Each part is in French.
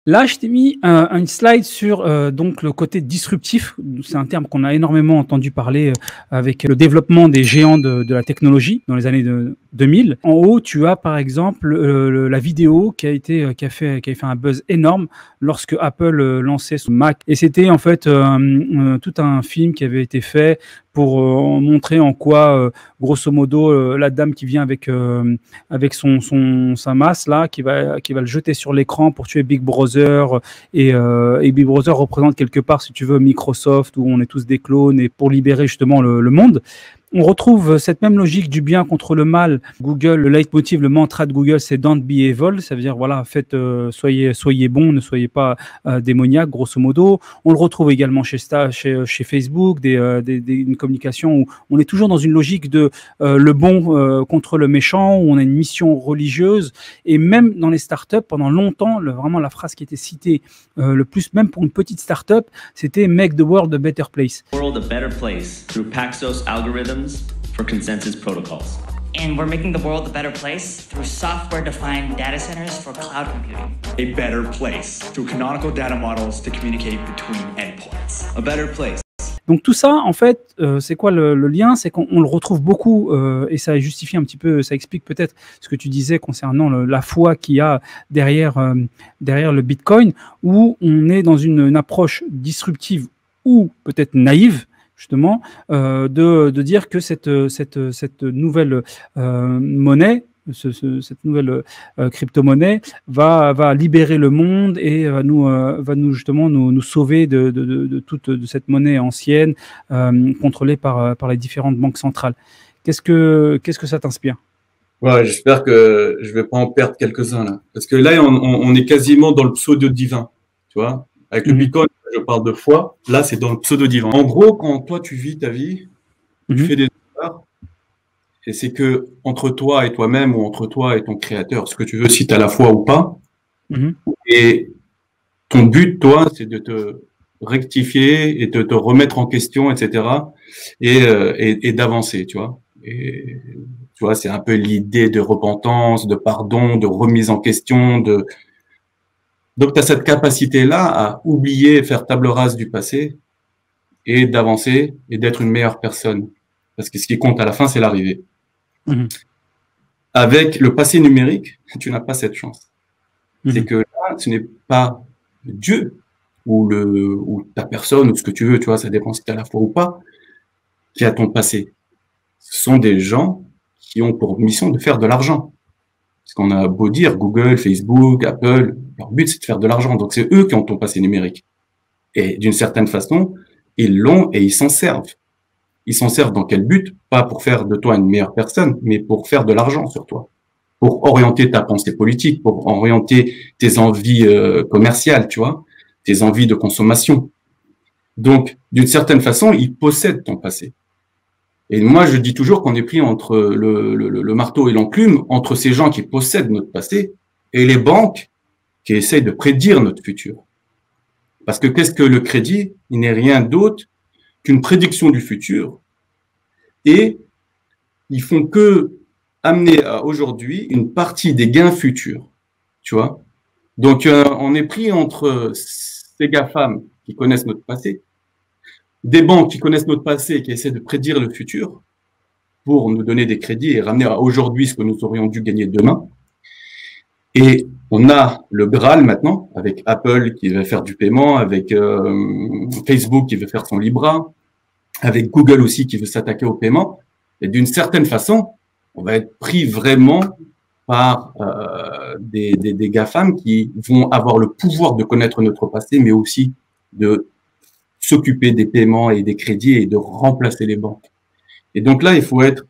Là, je t'ai mis une slide sur donc le côté disruptif. C'est un terme qu'on a énormément entendu parler avec le développement des géants de la technologie dans les années 2000. En haut, tu as par exemple la vidéo qui a fait un buzz énorme lorsque Apple lançait son Mac. Et c'était en fait tout un film qui avait été fait pour montrer en quoi, grosso modo, la dame qui vient avec sa masse là, qui va le jeter sur l'écran pour tuer Big Brother, et Big Brother représente quelque part, si tu veux, Microsoft, où on est tous des clones, et pour libérer justement le monde. On retrouve cette même logique du bien contre le mal. Google, le leitmotiv, le mantra de Google, c'est Don't be evil. Ça veut dire, voilà, soyez bons, ne soyez pas démoniaques, grosso modo. On le retrouve également chez Facebook, une communication où on est toujours dans une logique de le bon contre le méchant, où on a une mission religieuse. Et même dans les startups, pendant longtemps, vraiment la phrase qui était citée le plus, même pour une petite startup, c'était Make the world a better place. World a better place through Paxos algorithms for consensus protocols. And we're making the world a better place through software-defined data centers for cloud computing. A better place through canonical data models to communicate between endpoints. A better place. Donc tout ça, en fait, c'est quoi le lien? C'est qu'on le retrouve beaucoup, et ça justifie un petit peu, ça explique peut-être ce que tu disais concernant la foi qu'il y a derrière le Bitcoin, où on est dans une approche disruptive ou peut-être naïve, justement, de dire que cette nouvelle monnaie, cette nouvelle crypto-monnaie va libérer le monde et va nous justement nous sauver de cette monnaie ancienne contrôlée par les différentes banques centrales. Qu'est-ce que ça t'inspire? Ouais, j'espère que je vais pas en perdre quelques-uns là, parce que là on est quasiment dans le pseudo-divin, tu vois. Avec le Bitcoin, je parle de foi. Là, c'est dans le pseudo-divin. En gros, quand toi, tu vis ta vie, tu fais des erreurs, et c'est que entre toi et toi-même, ou entre toi et ton créateur, ce que tu veux, si tu as la foi ou pas, et ton but, toi, c'est de te rectifier et de te remettre en question, etc., et d'avancer, tu vois. Et tu vois, c'est un peu l'idée de repentance, de pardon, de remise en question, Donc, tu as cette capacité-là à oublier, faire table rase du passé et d'avancer et d'être une meilleure personne. Parce que ce qui compte à la fin, c'est l'arrivée. Avec le passé numérique, tu n'as pas cette chance. C'est que là, ce n'est pas Dieu ou ta personne ou ce que tu veux, tu vois, ça dépend si tu as la foi ou pas, qui a ton passé. Ce sont des gens qui ont pour mission de faire de l'argent. Parce qu'on a beau dire, Google, Facebook, Apple, leur but, c'est de faire de l'argent. Donc, c'est eux qui ont ton passé numérique. Et d'une certaine façon, ils l'ont et ils s'en servent. Ils s'en servent dans quel but? Pas pour faire de toi une meilleure personne, mais pour faire de l'argent sur toi. Pour orienter ta pensée politique, pour orienter tes envies commerciales, tu vois, tes envies de consommation. Donc, d'une certaine façon, ils possèdent ton passé. Et moi, je dis toujours qu'on est pris entre le marteau et l'enclume, entre ces gens qui possèdent notre passé et les banques qui essayent de prédire notre futur. Parce que qu'est-ce que le crédit? Il n'est rien d'autre qu'une prédiction du futur. Et ils font que amener à aujourd'hui une partie des gains futurs. Tu vois? Donc, on est pris entre ces GAFAM qui connaissent notre passé, des banques qui connaissent notre passé et qui essaient de prédire le futur pour nous donner des crédits et ramener à aujourd'hui ce que nous aurions dû gagner demain. Et on a le Graal maintenant, avec Apple qui veut faire du paiement, avec Facebook qui veut faire son Libra, avec Google aussi qui veut s'attaquer au paiement. Et d'une certaine façon, on va être pris vraiment par des GAFAM qui vont avoir le pouvoir de connaître notre passé, mais aussi de s'occuper des paiements et des crédits et de remplacer les banques. Et donc là, il faut être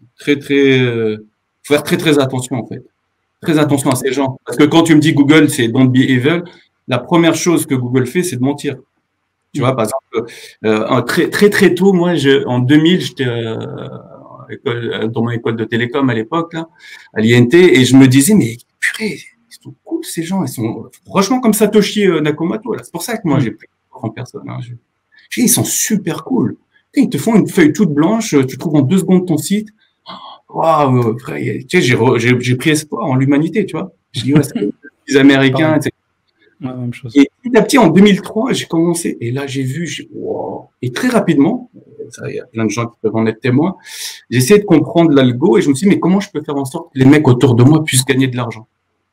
faire très attention en fait. Très attention à ces gens. Parce que quand tu me dis Google, c'est don't be evil, la première chose que Google fait, c'est de mentir. Tu vois, par exemple, très tôt, moi, en 2000, j'étais dans mon école de télécom à l'époque, là, à l'INT, et je me disais, mais purée, ils sont cool ces gens, ils sont franchement comme Satoshi Nakamoto. C'est pour ça que moi, j'ai pris en personne. Hein, ils sont super cool. Ils te font une feuille toute blanche, tu trouves en 2 secondes ton site. Waouh, tu sais, j'ai pris espoir en l'humanité, tu vois. Je dis, ouais, c'est les Américains, etc. Ouais, même chose. Et petit à petit, en 2003, j'ai commencé, et là, wow. Et très rapidement, il y a plein de gens qui peuvent en être témoins, j'ai essayé de comprendre l'algo, et je me suis dit, mais comment je peux faire en sorte que les mecs autour de moi puissent gagner de l'argent?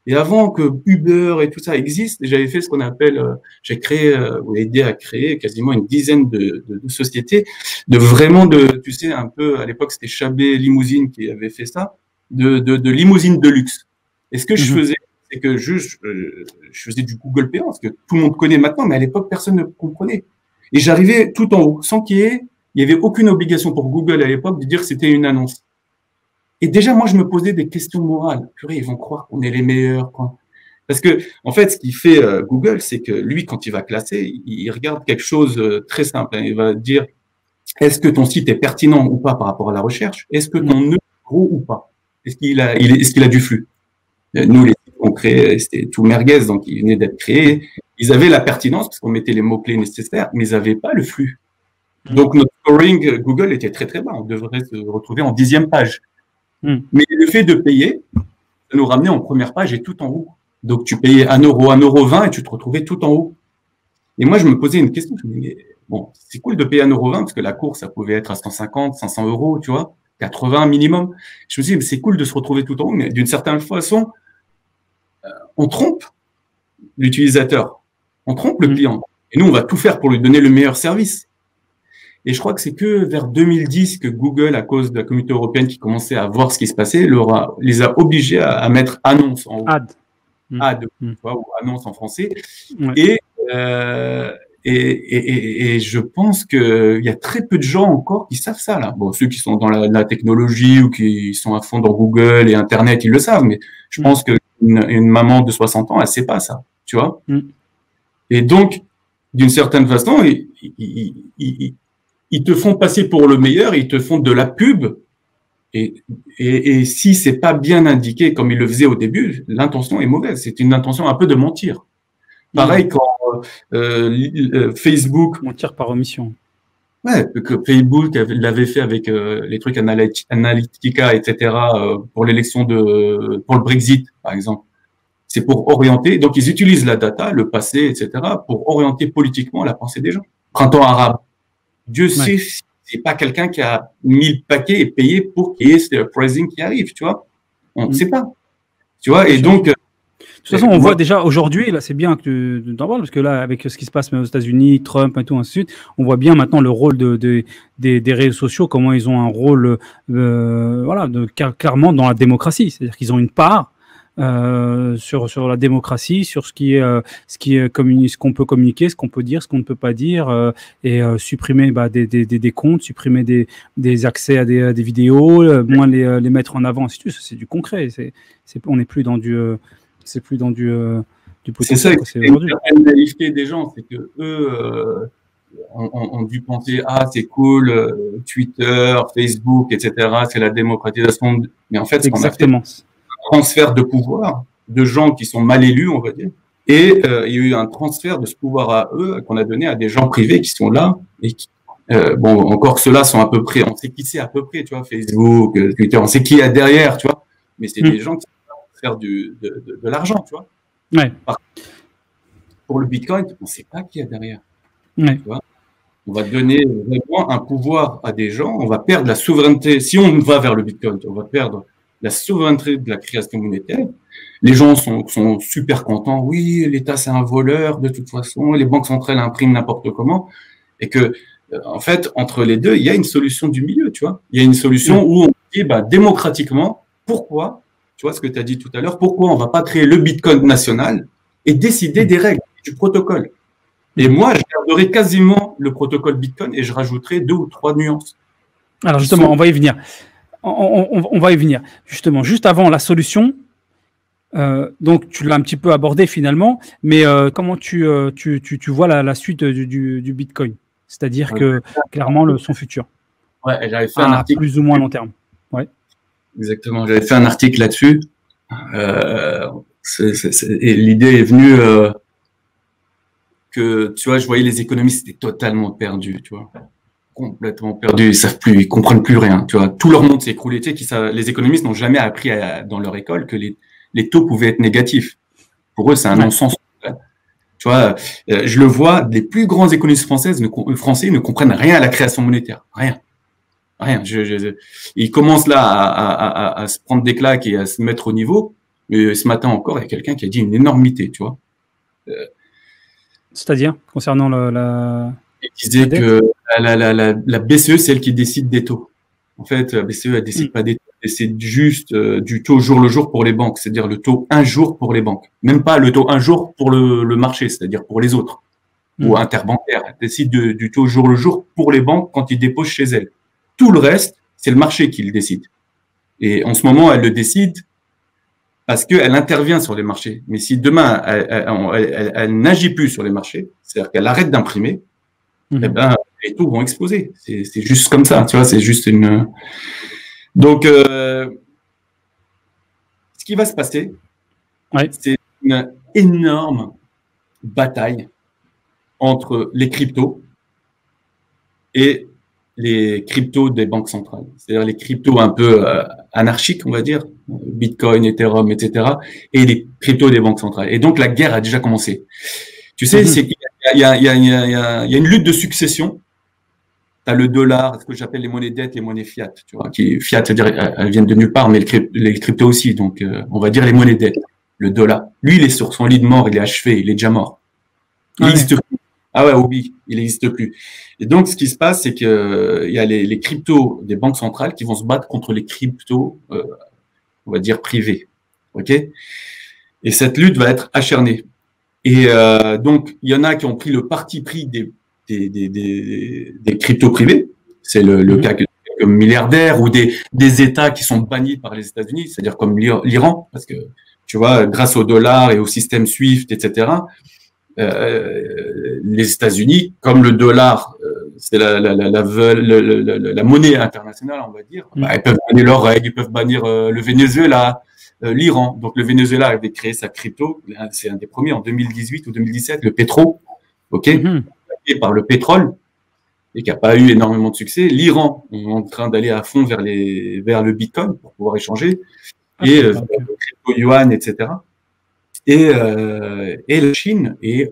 Et avant que Uber et tout ça existe, j'avais fait ce qu'on appelle, j'ai créé, ou aidé à créer quasiment une dizaine de sociétés, tu sais, un peu, à l'époque, c'était Chabé Limousine qui avait fait ça, de limousine de luxe. Et ce que je faisais, c'est que je faisais du Google Payant, parce que tout le monde connaît maintenant, mais à l'époque, personne ne comprenait. Et j'arrivais tout en haut, sans il y avait aucune obligation pour Google à l'époque de dire que c'était une annonce. Et déjà, moi, je me posais des questions morales. Purée, ils vont croire qu'on est les meilleurs, quoi. Parce que, en fait, ce qu'il fait Google, c'est que lui, quand il va classer, il regarde quelque chose très simple. Hein. Il va dire, est-ce que ton site est pertinent ou pas par rapport à la recherche? Est-ce que ton nœud est gros ou pas? Est-ce qu'il a du flux? Nous, les sites qu'on créait, c'était tout merguez, donc ils venaient d'être créés. Ils avaient la pertinence parce qu'on mettait les mots-clés nécessaires, mais ils n'avaient pas le flux. Donc, notre scoring Google était très, très bas. On devrait se retrouver en 10e page. Mais le fait de payer, ça nous ramenait en première page et tout en haut. Donc, tu payais 1 euro, 1,20 € et tu te retrouvais tout en haut. Et moi, je me posais une question. Je me disais, bon, c'est cool de payer 1,20 € parce que la course, ça pouvait être à 150, 500 €, tu vois, 80 minimum. Je me suis dit, c'est cool de se retrouver tout en haut, mais d'une certaine façon, on trompe l'utilisateur. On trompe le client. Et nous, on va tout faire pour lui donner le meilleur service. Et je crois que c'est que vers 2010 que Google, à cause de la communauté européenne qui commençait à voir ce qui se passait, les a obligés à mettre annonce en haut. Ad, tu vois, ou annonce en français. Ouais. Et je pense qu'il y a très peu de gens encore qui savent ça, là. Bon, ceux qui sont dans la technologie ou qui sont à fond dans Google et Internet, ils le savent, mais je pense qu'une maman de 60 ans, elle sait pas ça, tu vois. Et donc, d'une certaine façon, ils te font passer pour le meilleur, ils te font de la pub. Et si c'est pas bien indiqué comme ils le faisaient au début, l'intention est mauvaise. C'est une intention un peu de mentir. Pareil quand Facebook... Mentir par omission. Ouais, que Facebook l'avait fait avec les trucs Analytica, etc., pour l'élection pour le Brexit, par exemple. C'est pour orienter. Donc, ils utilisent la data, le passé, etc., pour orienter politiquement la pensée des gens. Printemps arabe. Dieu sait si c'est pas quelqu'un qui a mis le paquet et payé pour qu'il y ait ce pricing qui arrive, tu vois. On ne sait pas. Tu vois, et donc... De toute façon, on voit déjà aujourd'hui, là, c'est bien que tu en parles, parce que là, avec ce qui se passe aux États-Unis, Trump et tout, ainsi de suite, on voit bien maintenant le rôle des réseaux sociaux, comment ils ont un rôle, clairement dans la démocratie. C'est-à-dire qu'ils ont une part sur la démocratie, sur ce qu'on peut communiquer, ce qu'on peut dire, ce qu'on ne peut pas dire, et supprimer des comptes, supprimer des accès à des vidéos, moins les mettre en avant. C'est du concret. On n'est plus dans du c'est plus dans du potentiel. C'est une naïveté des gens, c'est que eux ont dû penser c'est cool, Twitter, Facebook, etc. C'est la démocratisation. Mais en fait, ce qu'on a fait, c'est un transfert de pouvoir de gens qui sont mal élus, on va dire. Et il y a eu un transfert de ce pouvoir à eux qu'on a donné à des gens privés qui sont là et qui, encore ceux-là sont à peu près, on sait qui c'est à peu près, tu vois, Facebook, Twitter, on sait qui est derrière, tu vois. Mais c'est des gens qui faire de l'argent, tu vois. Ouais. Pour le Bitcoin, on ne sait pas qui est derrière. Ouais. Tu vois, on va donner vraiment un pouvoir à des gens, on va perdre la souveraineté. Si on va vers le Bitcoin, on va perdre la souveraineté de la création monétaire. Les gens sont super contents. Oui, l'État, c'est un voleur, de toute façon. Les banques centrales impriment n'importe comment. Et que, en fait, entre les deux, il y a une solution du milieu, tu vois. Il y a une solution où on dit, démocratiquement, pourquoi, tu vois ce que tu as dit tout à l'heure, pourquoi on ne va pas créer le Bitcoin national et décider des règles, du protocole. Et moi, je garderai quasiment le protocole Bitcoin et je rajouterai 2 ou 3 nuances. Alors justement, on va y venir. On va y venir. Justement, juste avant la solution, donc tu l'as un petit peu abordé finalement, mais comment tu vois la suite du Bitcoin? C'est-à-dire que clairement son futur. Ouais, j'avais fait un article. Plus ou moins long terme. Ouais. Exactement, j'avais fait un article là-dessus. Et l'idée est venue que, tu vois, je voyais les économistes étaient totalement perdus, tu vois, complètement perdus, ils savent plus, ils comprennent plus rien, tu vois, tout leur monde s'est écroulé, tu sais, les économistes n'ont jamais appris dans leur école que les taux pouvaient être négatifs. Pour eux, c'est un non-sens. Tu vois, je le vois, les plus grands économistes français ne comprennent rien à la création monétaire. Rien. Rien. Ils commencent là à se prendre des claques et à se mettre au niveau. Mais ce matin encore, il y a quelqu'un qui a dit une énormité, tu vois. C'est-à-dire, concernant Il disait que la BCE, c'est elle qui décide des taux. En fait, la BCE, elle décide pas des taux, elle décide juste du taux jour le jour pour les banques, c'est-à-dire le taux un jour pour les banques. Même pas le taux un jour pour le marché, c'est-à-dire pour les autres, ou interbancaires. Elle décide du taux jour le jour pour les banques quand ils déposent chez elles. Tout le reste, c'est le marché qui le décide. Et en ce moment, elle le décide parce qu'elle intervient sur les marchés. Mais si demain, elle n'agit plus sur les marchés, c'est-à-dire qu'elle arrête d'imprimer, eh ben, les taux vont exploser. C'est juste comme ça, tu vois, c'est juste une... Donc, ce qui va se passer, c'est une énorme bataille entre les cryptos et les cryptos des banques centrales. C'est-à-dire les cryptos un peu anarchiques, on va dire, Bitcoin, Ethereum, etc., et les cryptos des banques centrales. Et donc, la guerre a déjà commencé. Tu sais, il y a une lutte de succession. Tu as le dollar, ce que j'appelle les monnaies dettes, les monnaies fiat, tu vois, fiat, c'est-à-dire elles viennent de nulle part, mais les cryptos aussi. Donc, on va dire les monnaies dettes. Le dollar. Lui, il est sur son lit de mort, il est achevé, il est déjà mort. Il n'existe plus. Ah ouais, Obi, il n'existe plus. Et donc, ce qui se passe, c'est que il y a les cryptos des banques centrales qui vont se battre contre les cryptos, on va dire privés. Ok? Et cette lutte va être acharnée. Et donc, il y en a qui ont pris le parti pris des cryptos privés. C'est le cas que milliardaires ou des États qui sont bannis par les États-Unis, c'est-à-dire comme l'Iran, parce que tu vois, grâce au dollar et au système SWIFT, etc., les États-Unis, comme le dollar, c'est la monnaie internationale, on va dire, bah, ils peuvent bannir leurs règles, ils peuvent bannir le Venezuela, l'Iran. Donc le Venezuela avait créé sa crypto, c'est un des premiers en 2018 ou 2017, le Petro, ok, par le pétrole, et qui n'a pas eu énormément de succès. L'Iran est en train d'aller à fond vers le Bitcoin pour pouvoir échanger, et le crypto yuan, etc. Et la Chine est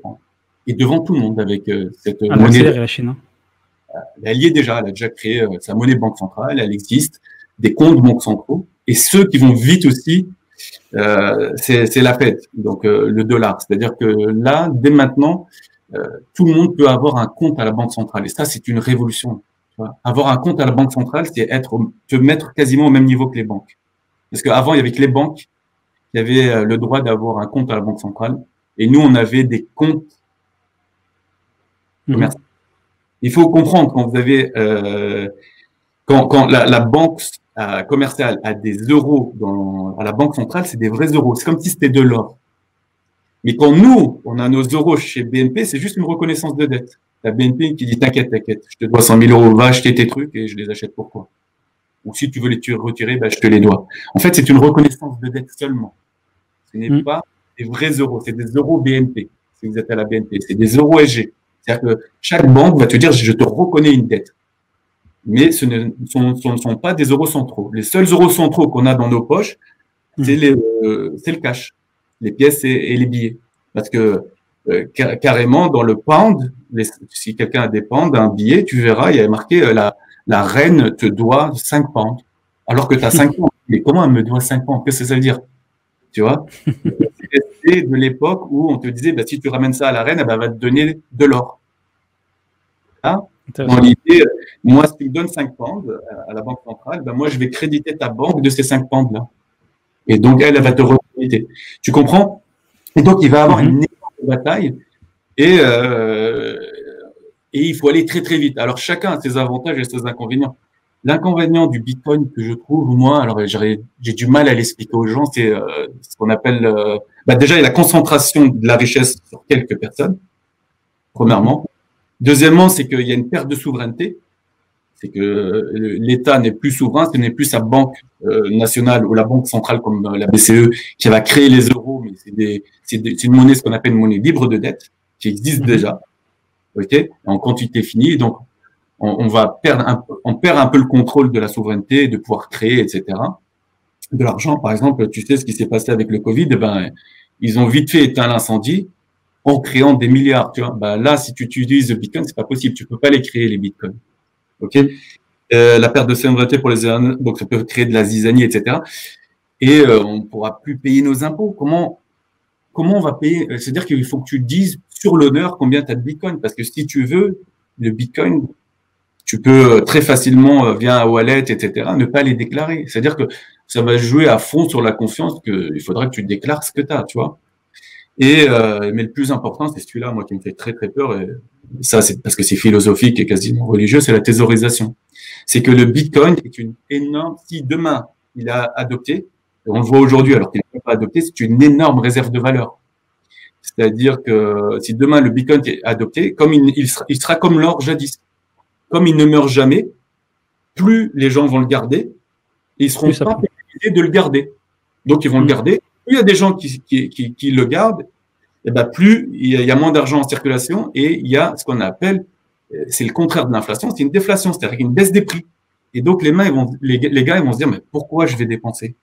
devant tout le monde avec cette monnaie. La Chine, hein. Elle y est déjà, elle a déjà créé sa monnaie banque centrale, elle existe, des comptes banques centraux. Et ceux qui vont vite aussi, c'est la Fed, donc le dollar. C'est-à-dire que là, dès maintenant, tout le monde peut avoir un compte à la banque centrale. Et ça, c'est une révolution. Tu vois. Avoir un compte à la banque centrale, c'est te mettre quasiment au même niveau que les banques. Parce qu'avant, il y avait que les banques qui avaient le droit d'avoir un compte à la banque centrale. Et nous, on avait des comptes commerciaux. Il faut comprendre quand vous avez quand la banque commerciale a des euros à la banque centrale, c'est des vrais euros. C'est comme si c'était de l'or. Mais quand nous, on a nos euros chez BNP, c'est juste une reconnaissance de dette. La BNP qui dit t'inquiète, je te dois 100 000 euros, va acheter tes trucs et je les achète pour toi. Ou si tu veux les retirer, ben, je te les dois. En fait, c'est une reconnaissance de dette seulement. Ce n'est pas des vrais euros, c'est des euros BNP. Si vous êtes à la BNP, c'est des euros SG. C'est-à-dire que chaque banque va te dire, je te reconnais une dette. Mais ce ne sont pas des euros centraux. Les seuls euros centraux qu'on a dans nos poches, c'est le cash, les pièces et les billets. Parce que carrément, dans le pound, si quelqu'un a des pounds, un billet, tu verras, il y a marqué la reine te doit 5 pounds. Alors que tu as 5 pounds. Mais comment elle me doit 5 pounds? Qu'est-ce que ça veut dire? Tu vois? C'est de l'époque où on te disait, bah, si tu ramènes ça à la reine, elle va te donner de l'or. Hein? Dans l'idée, moi, si tu me donnes 5 pounds à la banque centrale, ben moi, je vais créditer ta banque de ces 5 pounds-là. Et donc, elle va te recréditer. Tu comprends? Et donc, il va y avoir une énorme bataille et il faut aller très, très vite. Alors, chacun a ses avantages et ses inconvénients. L'inconvénient du Bitcoin que je trouve, moi, alors j'ai du mal à l'expliquer aux gens, c'est ce qu'on appelle... déjà, il y a la concentration de la richesse sur quelques personnes, premièrement. Deuxièmement, c'est qu'il y a une perte de souveraineté. C'est que l'État n'est plus souverain, ce n'est plus sa banque nationale ou la banque centrale comme la BCE qui va créer les euros, mais c'est une monnaie, ce qu'on appelle une monnaie libre de dette, qui existe déjà, ok, en quantité finie. Donc, on perd un peu le contrôle de la souveraineté, de pouvoir créer, etc. De l'argent, par exemple, tu sais ce qui s'est passé avec le Covid, ils ont vite fait éteindre l'incendie. en créant des milliards. Tu vois, bah là, si tu utilises le Bitcoin, c'est pas possible. Tu peux pas les créer les Bitcoins. Ok. La perte de souveraineté pour les donc ça peut créer de la zizanie, etc. Et on pourra plus payer nos impôts. Comment on va payer? C'est-à-dire qu'il faut que tu dises sur l'honneur combien tu as de Bitcoin, parce que si tu veux le Bitcoin, tu peux très facilement via un wallet, etc. ne pas les déclarer. C'est-à-dire que ça va jouer à fond sur la confiance qu'il faudra que tu déclares ce que tu as, tu vois. Et mais le plus important, c'est celui-là, moi, qui me fait très très peur. Et ça, c'est parce que c'est philosophique et quasiment religieux, c'est la thésaurisation. C'est que le Bitcoin est une énorme. Si demain il a adopté, et on le voit aujourd'hui alors qu'il n'est pas adopté, c'est une énorme réserve de valeur. C'est-à-dire que si demain le Bitcoin est adopté, comme il sera comme l'or jadis, comme il ne meurt jamais, plus les gens vont le garder et ils seront pas obligés de le garder. Donc ils vont le garder. Plus il y a des gens qui le gardent, et ben plus il y a moins d'argent en circulation et il y a ce qu'on appelle, c'est le contraire de l'inflation, c'est une déflation, c'est-à-dire une baisse des prix. Et donc les gars ils vont se dire mais pourquoi je vais dépenser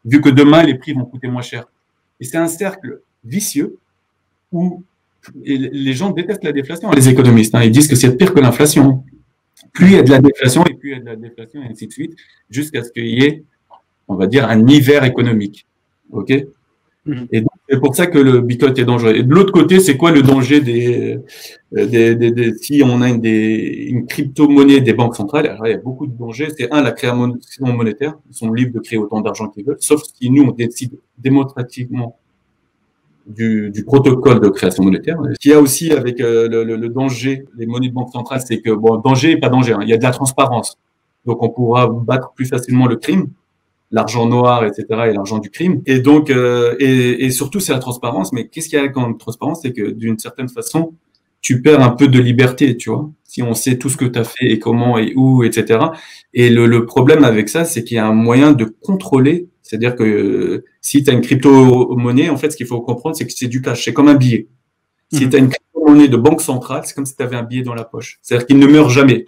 vu que demain les prix vont coûter moins cher. Et c'est un cercle vicieux où les gens détestent la déflation, les économistes. Ils disent que c'est pire que l'inflation. Plus il y a de la déflation et plus il y a de la déflation et ainsi de suite, jusqu'à ce qu'il y ait, on va dire, un hiver économique. Ok. Et donc, c'est pour ça que le Bitcoin est dangereux. Et de l'autre côté, c'est quoi le danger si on a une crypto-monnaie des banques centrales? Alors, il y a beaucoup de dangers. C'est la création monétaire. Ils sont libres de créer autant d'argent qu'ils veulent, sauf si nous, on décide démocratiquement du protocole de création monétaire. Ce qu'il y a aussi avec le danger des monnaies de banque centrale, c'est que, bon, danger et pas danger, il y a de la transparence. Donc, on pourra battre plus facilement le crime, l'argent noir, etc., et l'argent du crime. Et donc, et surtout, c'est la transparence. Mais qu'est-ce qu'il y a quand transparence? C'est que d'une certaine façon, tu perds un peu de liberté, tu vois. Si on sait tout ce que tu as fait et comment et où, etc. Et le problème avec ça, c'est qu'il y a un moyen de contrôler. C'est-à-dire que si tu as une crypto-monnaie, en fait, ce qu'il faut comprendre, c'est que c'est du cash. C'est comme un billet. Si tu as une crypto-monnaie de banque centrale, c'est comme si tu avais un billet dans la poche. C'est-à-dire qu'il ne meurt jamais.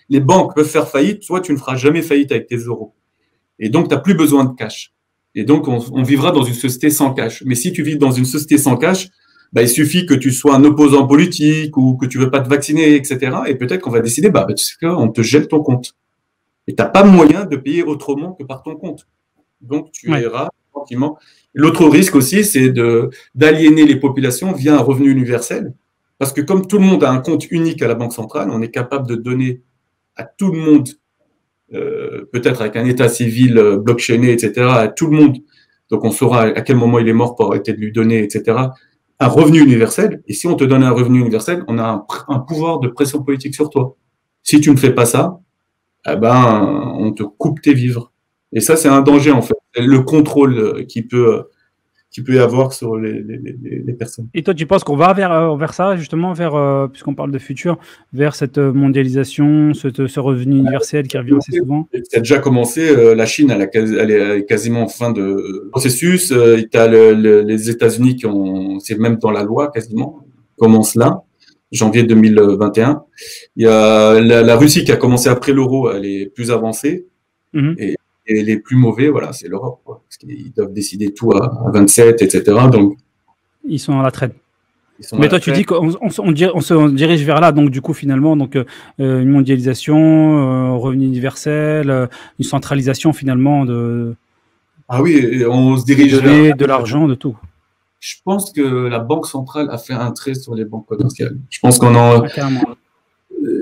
Les banques peuvent faire faillite, soit tu ne feras jamais faillite avec tes euros. Et donc, tu n'as plus besoin de cash. Et donc, on vivra dans une société sans cash. Mais si tu vis dans une société sans cash, bah, il suffit que tu sois un opposant politique ou que tu veux pas te vacciner, etc. Et peut-être qu'on va décider, tu sais quoi, on te gèle ton compte. Et tu n'as pas moyen de payer autrement que par ton compte. Donc, tu iras tranquillement. L'autre risque aussi, c'est d'aliéner les populations via un revenu universel. Parce que comme tout le monde a un compte unique à la Banque centrale, on est capable de donner à tout le monde, peut-être avec un état civil blockchainé, etc., à tout le monde. Donc, on saura à quel moment il est mort pour arrêter de lui donner, etc., un revenu universel. Et si on te donne un revenu universel, on a un pouvoir de pression politique sur toi. Si tu ne fais pas ça, eh ben, on te coupe tes vivres. Et ça, c'est un danger, en fait. Le contrôle qui peut y avoir sur les personnes. Et toi, tu penses qu'on va vers ça, justement, puisqu'on parle de futur, vers cette mondialisation, ce revenu universel qui revient assez souvent? Ça a déjà commencé. La Chine, elle est quasiment en fin de processus. Tu as les États-Unis c'est même dans la loi quasiment, commence là, janvier 2021. Il y a la Russie qui a commencé après l'euro, elle est plus avancée. Et les plus mauvais, voilà, c'est l'Europe, quoi, parce qu'ils doivent décider tout à 27, etc. Donc, ils sont à la traîne. Mais toi, tu dis qu'on se dirige vers là, donc du coup, finalement, donc une mondialisation, revenu universel, une centralisation finalement de. Ah oui, on se dirige vers de l'argent, de tout. Je pense que la Banque centrale a fait un trait sur les banques commerciales. Je pense qu'on en.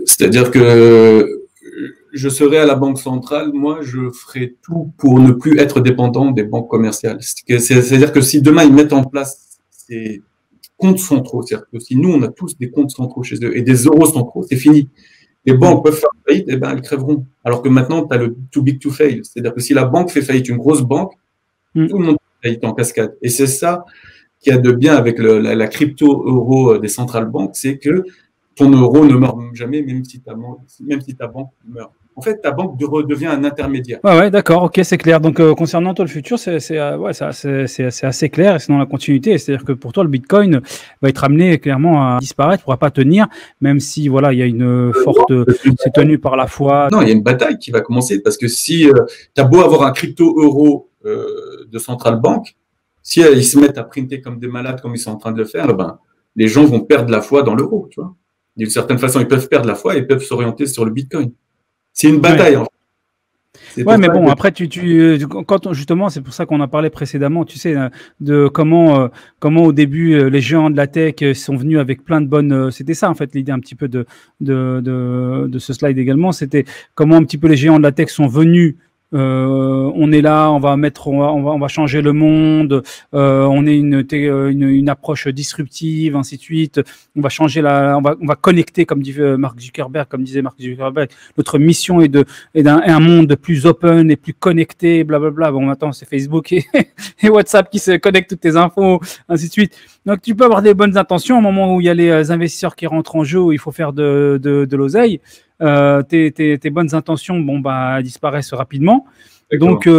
C'est-à-dire que je serai à la Banque centrale, moi, je ferai tout pour ne plus être dépendant des banques commerciales. C'est-à-dire que si demain, ils mettent en place ces comptes centraux, c'est-à-dire que si nous, on a tous des comptes centraux chez eux et des euros centraux, c'est fini. Les banques peuvent faire faillite, eh ben, elles crèveront. Alors que maintenant, tu as le too big to fail. C'est-à-dire que si la banque fait faillite, une grosse banque, tout le monde fait faillite en cascade. Et c'est ça qu'il y a de bien avec la crypto-euro des centrales banques, c'est que ton euro ne meurt jamais, même si ta banque meurt. En fait, ta banque devient un intermédiaire. Ouais, d'accord, ok, c'est clair. Donc, concernant toi le futur, c'est assez clair, et c'est dans la continuité. C'est-à-dire que pour toi, le Bitcoin va être amené clairement à disparaître, ne pourra pas tenir, même si voilà, il y a une forte, c'est tenu par la foi. Non, il y a une bataille qui va commencer, parce que si tu as beau avoir un crypto-euro de centrale banque, si ils se mettent à printer comme des malades, comme ils sont en train de le faire, ben les gens vont perdre la foi dans l'euro, tu vois. D'une certaine façon, ils peuvent perdre la foi et ils peuvent s'orienter sur le Bitcoin. C'est une bataille, en fait. Ouais, mais bon, après, justement, c'est pour ça qu'on a parlé précédemment, tu sais, de comment au début, les géants de la tech sont venus avec plein de bonnes. C'était ça, en fait, l'idée un petit peu de ce slide également. C'était comment un petit peu les géants de la tech sont venus. On est là, on va changer le monde. On est une approche disruptive, ainsi de suite. On va changer on va connecter, comme disait Mark Zuckerberg. Notre mission est un monde plus open et plus connecté, blablabla. Bon, maintenant c'est Facebook et WhatsApp qui se connectent toutes tes infos, ainsi de suite. Donc tu peux avoir des bonnes intentions au moment où il y a les investisseurs qui rentrent en jeu, où il faut faire de l'oseille. Tes bonnes intentions disparaissent rapidement. Donc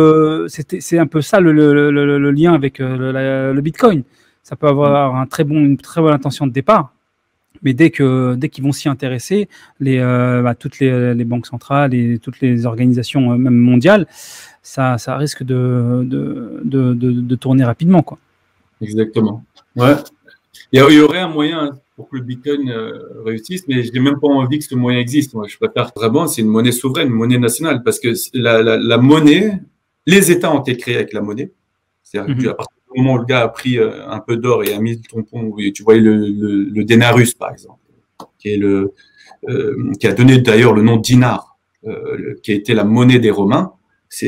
c'est un peu ça le lien avec le Bitcoin. Ça peut avoir une très bonne intention de départ, mais dès qu'ils vont s'y intéresser, toutes les banques centrales et toutes les organisations même mondiales, ça risque de tourner rapidement, quoi. Exactement. Ouais. Il y aurait un moyen pour que le Bitcoin réussisse, mais je n'ai même pas envie que ce moyen existe. Moi, je préfère vraiment, c'est une monnaie souveraine, une monnaie nationale, parce que la monnaie, les États ont été créés avec la monnaie. C'est-à-dire qu'à partir du moment où le gars a pris un peu d'or et a mis le tampon, tu voyais le denarus, par exemple, qui a donné d'ailleurs le nom dinar, qui a été la monnaie des Romains.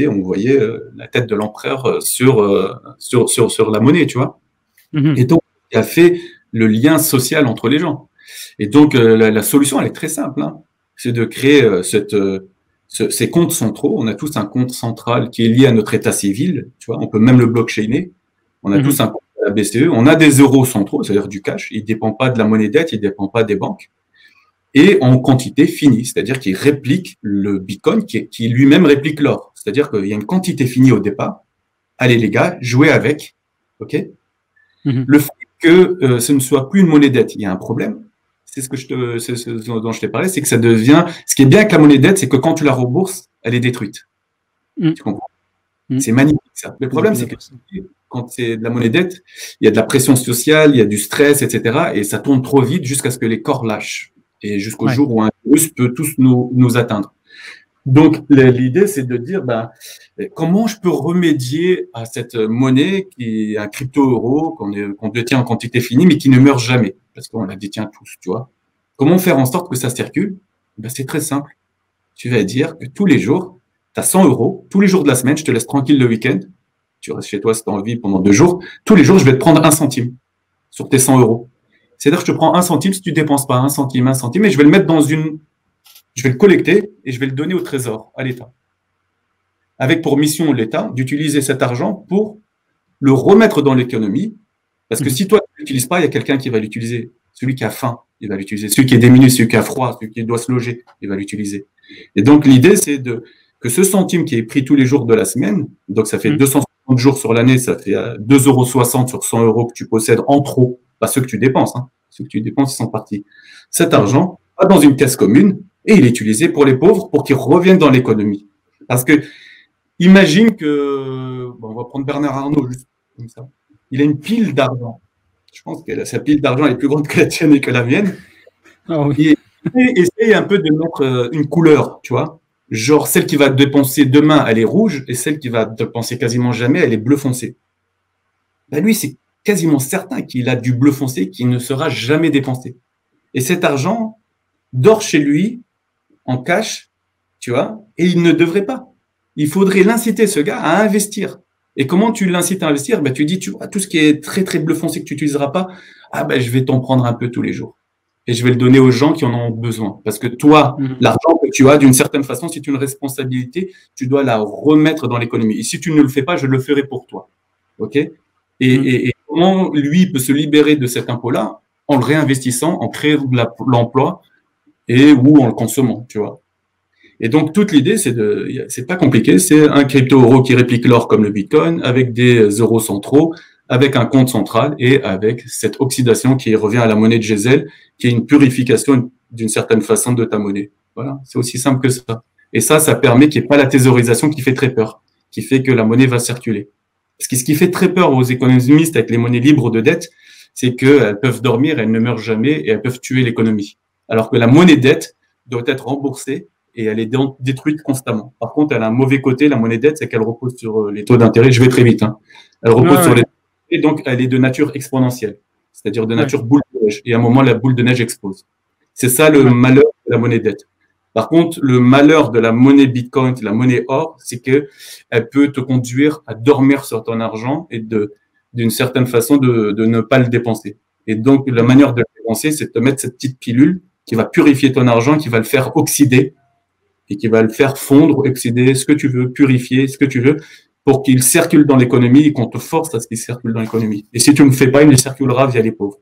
On voyait la tête de l'empereur sur la monnaie, tu vois. Et donc, il a fait le lien social entre les gens. Et donc, la solution, elle est très simple, hein. C'est de créer ces comptes centraux. On a tous un compte central qui est lié à notre état civil, tu vois. On peut même le blockchainer. On a tous un compte à la BCE. On a des euros centraux, c'est-à-dire du cash. Il ne dépend pas de la monnaie dette, il ne dépend pas des banques. Et en quantité finie, c'est-à-dire qu'il réplique le Bitcoin, qui lui-même réplique l'or. C'est-à-dire qu'il y a une quantité finie au départ. Allez les gars, jouez avec, ok. Le fait que ce ne soit plus une monnaie dette, il y a un problème. C'est ce dont je t'ai parlé, c'est que ça devient. Ce qui est bien avec la monnaie dette, c'est que quand tu la rembourses, elle est détruite. Tu comprends? C'est magnifique ça. Le problème, c'est que quand c'est de la monnaie dette, il y a de la pression sociale, il y a du stress, etc. Et ça tourne trop vite jusqu'à ce que les corps lâchent. Et jusqu'au jour où un virus peut tous nous atteindre. Donc, l'idée, c'est de dire, comment je peux remédier à cette monnaie qui est un crypto-euro qu'on détient en quantité finie, mais qui ne meurt jamais, parce qu'on la détient tous, tu vois. Comment faire en sorte que ça circule? C'est très simple. Tu vas dire que tous les jours, tu as 100 euros, tous les jours de la semaine, je te laisse tranquille le week-end, tu restes chez toi si tu as envie pendant 2 jours, tous les jours, je vais te prendre 1 centime sur tes 100 euros. C'est-à-dire que je te prends 1 centime si tu dépenses pas 1 centime, et je vais le mettre je vais le collecter et je vais le donner au trésor, à l'État. Avec pour mission l'État d'utiliser cet argent pour le remettre dans l'économie. Parce que si toi, tu ne l'utilises pas, il y a quelqu'un qui va l'utiliser. Celui qui a faim, il va l'utiliser. Celui qui est démuni, celui qui a froid, celui qui doit se loger, il va l'utiliser. Et donc, l'idée, c'est que ce centime qui est pris tous les jours de la semaine, donc ça fait 260 jours sur l'année, ça fait 2,60 € sur 100 euros que tu possèdes en trop, pas ceux que tu dépenses, hein. Ceux que tu dépenses, ils sont partis. Cet argent va dans une caisse commune, et il est utilisé pour les pauvres, pour qu'ils reviennent dans l'économie. Parce que, imagine que, on va prendre Bernard Arnault, juste comme ça. Il a une pile d'argent. Je pense que sa pile d'argent est plus grande que la tienne et que la mienne. Ah oui. Et essaye un peu de mettre une couleur, tu vois. Genre, celle qui va dépenser demain, elle est rouge, et celle qui va dépenser quasiment jamais, elle est bleu foncé. Lui, c'est quasiment certain qu'il a du bleu foncé qui ne sera jamais dépensé. Et cet argent dort chez lui, en cash, tu vois, et il ne devrait pas. Il faudrait l'inciter, ce gars, à investir. Et comment tu l'incites à investir? Tu dis, tu vois, tout ce qui est très, très bleu foncé que tu n'utiliseras pas, je vais t'en prendre un peu tous les jours. Et je vais le donner aux gens qui en ont besoin. Parce que toi, l'argent que tu as, d'une certaine façon, c'est une responsabilité, tu dois la remettre dans l'économie. Et si tu ne le fais pas, je le ferai pour toi. OK? Et comment lui peut se libérer de cet impôt-là? En le réinvestissant, en créant de l'emploi, ou en le consommant, tu vois. Et donc, toute l'idée, c'est pas compliqué, c'est un crypto-euro qui réplique l'or comme le Bitcoin, avec des euros centraux, avec un compte central et avec cette oxydation qui revient à la monnaie de Gesell, qui est une purification d'une certaine façon de ta monnaie. Voilà, c'est aussi simple que ça. Et ça permet qu'il n'y ait pas la thésaurisation qui fait très peur, qui fait que la monnaie va circuler. Parce que ce qui fait très peur aux économistes avec les monnaies libres de dette, c'est qu'elles peuvent dormir, elles ne meurent jamais et elles peuvent tuer l'économie. Alors que la monnaie dette doit être remboursée et elle est détruite constamment. Par contre, elle a un mauvais côté, la monnaie dette, c'est qu'elle repose sur les taux d'intérêt. Je vais très vite. Hein. Elle repose sur les taux d'intérêt, donc elle est de nature exponentielle, c'est-à-dire de nature boule de neige. Et à un moment, la boule de neige explose. C'est ça le malheur de la monnaie dette. Par contre, le malheur de la monnaie Bitcoin, de la monnaie or, c'est que elle peut te conduire à dormir sur ton argent et d'une certaine façon de ne pas le dépenser. Et donc, la manière de le dépenser, c'est de te mettre cette petite pilule qui va purifier ton argent, qui va le faire oxyder et qui va le faire fondre, oxyder, ce que tu veux, purifier, ce que tu veux, pour qu'il circule dans l'économie et qu'on te force à ce qu'il circule dans l'économie. Et si tu ne le fais pas, il circulera via les pauvres.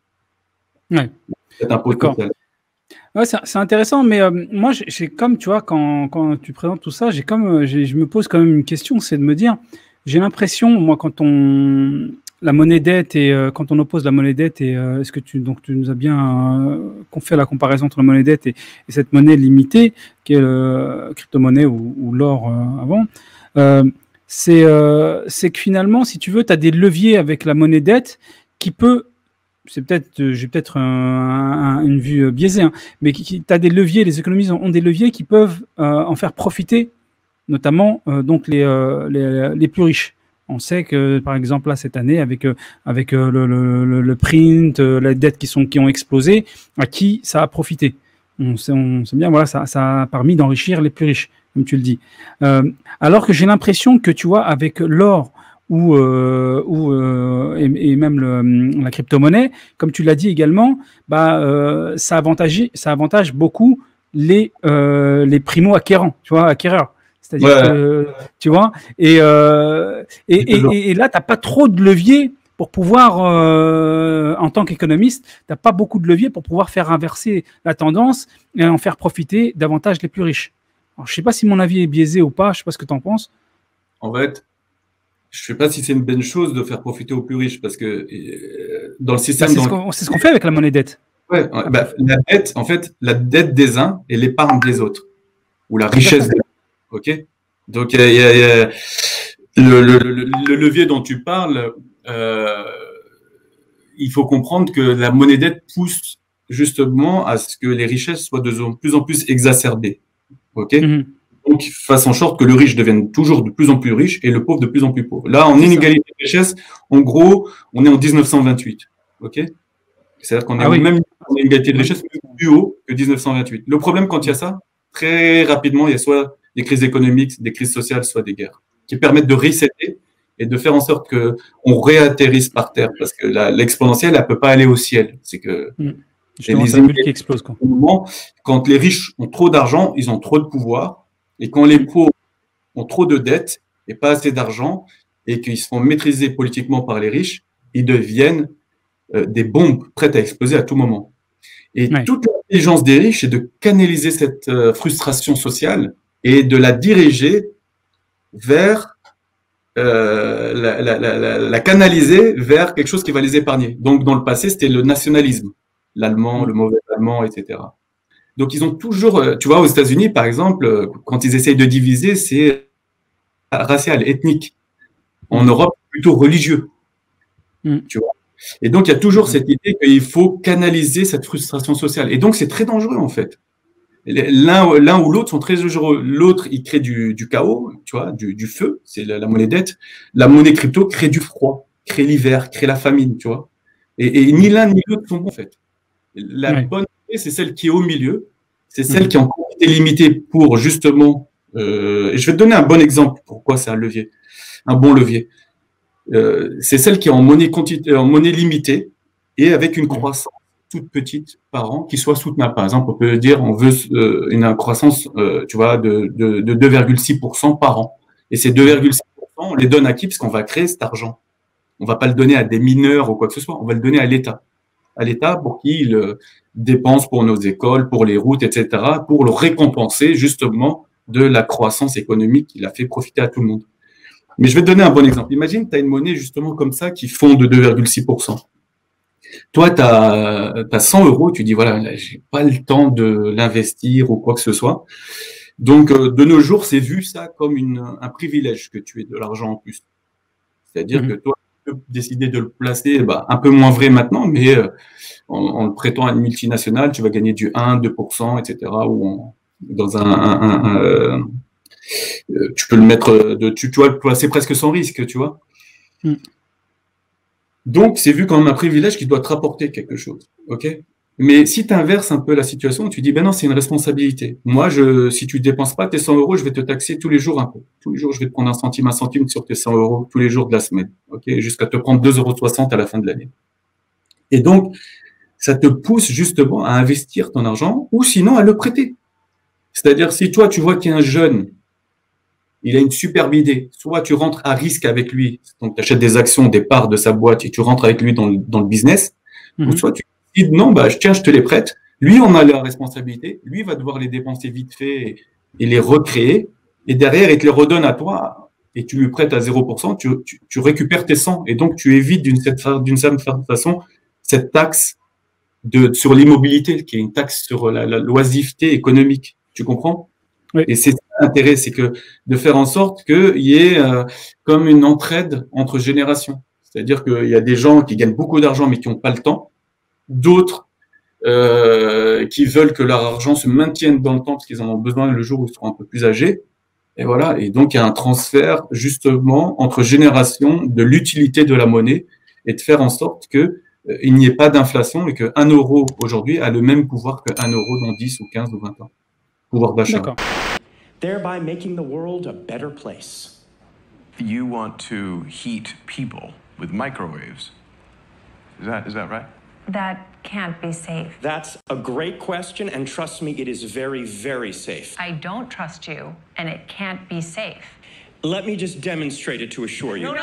Ouais. C'est un pot total. Ouais, c'est intéressant, mais moi, j'ai comme, tu vois, quand tu présentes tout ça, je me pose quand même une question, c'est de me dire, j'ai l'impression, moi, la monnaie dette et quand on oppose la monnaie dette et est-ce que tu nous as bien fait la comparaison entre la monnaie dette et cette monnaie limitée, qui est le crypto-monnaie ou l'or avant, c'est que finalement, si tu veux, tu as des leviers avec la monnaie dette qui peut. J'ai peut-être une vue biaisée, hein, mais tu as des leviers, les économistes ont des leviers qui peuvent en faire profiter, notamment donc les plus riches. On sait que, par exemple, là, cette année, avec le print, les dettes qui ont explosé, à qui ça a profité? On sait bien, voilà, ça a permis d'enrichir les plus riches, comme tu le dis. Alors que j'ai l'impression que, tu vois, avec l'or, et même la crypto-monnaie, comme tu l'as dit également, ça avantage beaucoup les primo-acquérants, tu vois, acquéreurs. C'est-à-dire que, tu vois, et là, tu n'as pas trop de levier pour pouvoir, en tant qu'économiste, tu n'as pas beaucoup de levier pour pouvoir faire inverser la tendance et en faire profiter davantage les plus riches. Alors, je ne sais pas si mon avis est biaisé ou pas, je ne sais pas ce que tu en penses. En fait, je ne sais pas si c'est une bonne chose de faire profiter aux plus riches parce que dans le système. C'est ce qu'on fait avec la monnaie dette. Ouais, la dette, en fait, la dette des uns est l'épargne des autres ou la richesse des autres. Ok. Donc, il y a le levier dont tu parles. Il faut comprendre que la monnaie dette pousse justement à ce que les richesses soient de plus en plus exacerbées. Ok. Donc, fasse en sorte que le riche devienne toujours de plus en plus riche et le pauvre de plus en plus pauvre. Là, en inégalité de richesse, en gros, on est en 1928. OK? C'est-à-dire qu'on est au même en inégalité de richesse, mais plus haut que 1928. Le problème, quand il y a ça, très rapidement, il y a soit des crises économiques, des crises sociales, soit des guerres, qui permettent de resetter et de faire en sorte qu'on réatterrisse par terre. Parce que l'exponentielle, elle ne peut pas aller au ciel. C'est que justement, c'est la bulle qui explose, quoi. Quand les riches ont trop d'argent, ils ont trop de pouvoir. Et quand les pauvres ont trop de dettes et pas assez d'argent et qu'ils se font maîtriser politiquement par les riches, ils deviennent des bombes prêtes à exploser à tout moment. Et toute l'intelligence des riches, c'est de canaliser cette frustration sociale et de la diriger vers la canaliser vers quelque chose qui va les épargner. Donc, dans le passé, c'était le nationalisme, l'allemand, le mauvais allemand, etc. Donc, ils ont toujours, tu vois, aux États-Unis, par exemple, quand ils essayent de diviser, c'est racial, ethnique. En Europe, plutôt religieux. Tu vois. Et donc, il y a toujours cette idée qu'il faut canaliser cette frustration sociale. Et donc, c'est très dangereux, en fait. L'un ou l'autre sont très dangereux. L'autre, il crée du chaos, tu vois, du feu, c'est la monnaie dette. La monnaie crypto crée du froid, crée l'hiver, crée la famine, tu vois. Et ni l'un ni l'autre sont bons, en fait. La bonne c'est celle qui est au milieu, c'est celle qui est en quantité limitée pour justement. Et je vais te donner un bon exemple. Pourquoi c'est un levier, un bon levier. C'est celle qui est en monnaie limitée et avec une croissance toute petite par an qui soit soutenable. Par exemple, on peut dire on veut une croissance, tu vois, de 2,6% par an. Et ces 2,6%, on les donne à qui? Parce qu'on va créer cet argent. On va pas le donner à des mineurs ou quoi que ce soit. On va le donner à l'État. À l'État pour qu'il dépense pour nos écoles, pour les routes, etc., pour le récompenser justement de la croissance économique qu'il a fait profiter à tout le monde. Mais je vais te donner un bon exemple. Imagine, tu as une monnaie justement comme ça qui fond de 2,6%. Toi, tu as 100 euros, tu dis, voilà, j'ai pas le temps de l'investir ou quoi que ce soit. Donc, de nos jours, c'est vu ça comme un privilège que tu aies de l'argent en plus. C'est-à-dire que toi, peux décider de le placer, bah, un peu moins vrai maintenant, mais en le prêtant à une multinationale, tu vas gagner du 1, 2%, etc. Ou dans tu peux le mettre, tu vois, le placer presque sans risque, tu vois. Donc, c'est vu comme un privilège qui doit te rapporter quelque chose, ok? Mais si tu inverses un peu la situation, tu dis, ben non, c'est une responsabilité. Moi, si tu dépenses pas tes 100 euros, je vais te taxer tous les jours un peu. Tous les jours, je vais te prendre un centime sur tes 100 euros tous les jours de la semaine, ok? Jusqu'à te prendre 2,60 € à la fin de l'année. Et donc, ça te pousse justement à investir ton argent ou sinon à le prêter. C'est-à-dire, si toi, tu vois qu'il y a un jeune, il a une superbe idée, soit tu rentres à risque avec lui, donc tu achètes des actions, des parts de sa boîte et tu rentres avec lui dans le business, ou soit tu dis non, bah, tiens, je te les prête. Lui, on a la responsabilité. Lui va devoir les dépenser vite fait et les recréer. Et derrière, il te les redonne à toi et tu lui prêtes à 0%. Tu récupères tes 100 et donc tu évites d'une certaine façon cette taxe sur l'immobilité, qui est une taxe sur la l'oisiveté économique. Tu comprends? Oui. Et c'est ça l'intérêt, c'est que de faire en sorte qu'il y ait comme une entraide entre générations. C'est-à-dire qu'il y a des gens qui gagnent beaucoup d'argent mais qui n'ont pas le temps. D'autres qui veulent que leur argent se maintienne dans le temps parce qu'ils en ont besoin le jour où ils seront un peu plus âgés. Et voilà. Et donc, il y a un transfert, justement, entre générations de l'utilité de la monnaie et de faire en sorte que il n'y ait pas d'inflation et que 1 euro aujourd'hui a le même pouvoir que 1 euro dans 10 ou 15 ou 20 ans. Pouvoir d'achat. Thereby making the world a better place. You want to heat people with microwaves. Is that right? That can't be safe. That's a great question, and trust me, it is very, very safe. I don't trust you, and it can't be safe. Let me just demonstrate it to assure you. No.